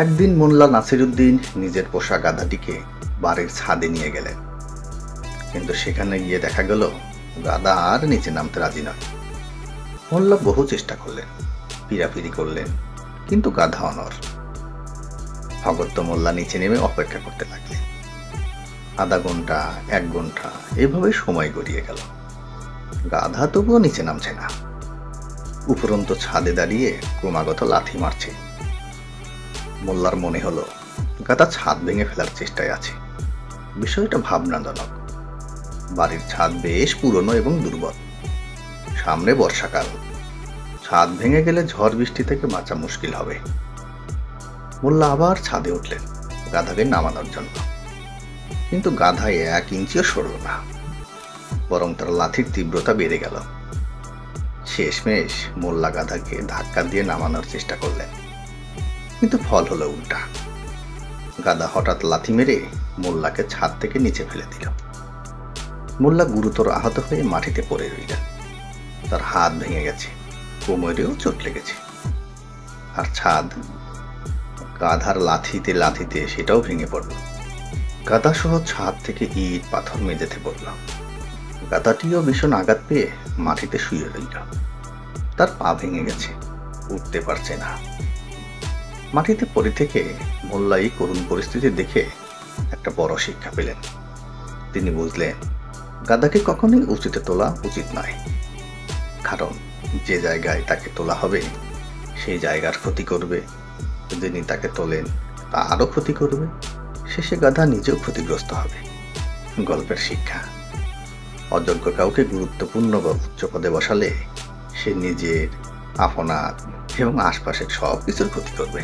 একদিন মোল্লা নাসিরুদ্দিন নিজের পোষা গাধাটিকে বাড়ির ছাদে নিয়ে গেলেন, কিন্তু সেখানে গিয়ে দেখা গেল গাধা আর নিচে নামতে রাজি নয়। মোল্লা বহু চেষ্টা করলেন, পিড়াপিড়ি করলেন, কিন্তু গাধা অনড়। ভগত মোল্লা নিচে নেমে অপেক্ষা করতে লাগলেন। আধা ঘন্টা, 1 ঘন্টা এভাবে সময় গড়িয়ে গেল। গাধা তবুও নিচে নামছে না। উপরন্ত ছাদে দাঁড়িয়ে ক্রমাগত লাথি মারছে। মোল্লার মনে হলো গাধা ছাদ ভেঙে ফেলার চেষ্টায় আছে। বিষয়টা ভাবনাজনক। বাড়ির ছাদ বেশ পুরনো এবং দুর্বল। সামনে বর্ষাকাল, ছাদ ভেঙে গেলে ঝড় বৃষ্টি থেকে বাঁচা মুশকিল হবে। মোল্লা আবার ছাদে উঠলেন গাধাকে নামানোর জন্য, কিন্তু গাধা 1 ইঞ্চিও সরল না, বরং তার লাথির তীব্রতা বেড়ে গেল। শেষমেশ মোল্লা গাধাকে ধাক্কা দিয়ে নামানোর চেষ্টা করলেন, কিন্তু ফল হলো উল্টা। গাধা হঠাৎ লাথি মেরে মোল্লাকে ছাদ থেকে নিচে ফেলে দিল। মোল্লা গুরুতর আহত হয়ে মাটিতে পড়ে রইলেন। তার হাত ভেঙে গেছে, কোমরেও চোট লেগেছে। আর ছাদ গাধার লাথিতে লাথিতে সেটাও ভেঙে পড়ল। গাধা সহ ছাদ থেকে ইট পাথর মেঝেতে পড়ল। গাধাটিও ভীষণ আঘাত পেয়ে মাটিতে শুয়ে রইল। তার পা ভেঙে গেছে, উঠতে পারছে না। মাটিতে পড়ে থেকে মোল্লা এই করুণ পরিস্থিতি দেখে একটা বড় শিক্ষা পেলেন। তিনি বুঝলেন গাধাকে কখনোই উঁচুতে তোলা উচিত নয়, কারণ যে জায়গায় তাকে তোলা হবে সেই জায়গার ক্ষতি করবে। যিনি তাকে তোলেন তা আরো ক্ষতি করবে। শেষে গাধা নিজেও ক্ষতিগ্রস্ত হবে। গল্পের শিক্ষা: অযোগ্য কাউকে গুরুত্বপূর্ণ বা উচ্চ পদে বসালে সে নিজের, আপনার এবং আশপাশের সব কিছুর ক্ষতি করবে।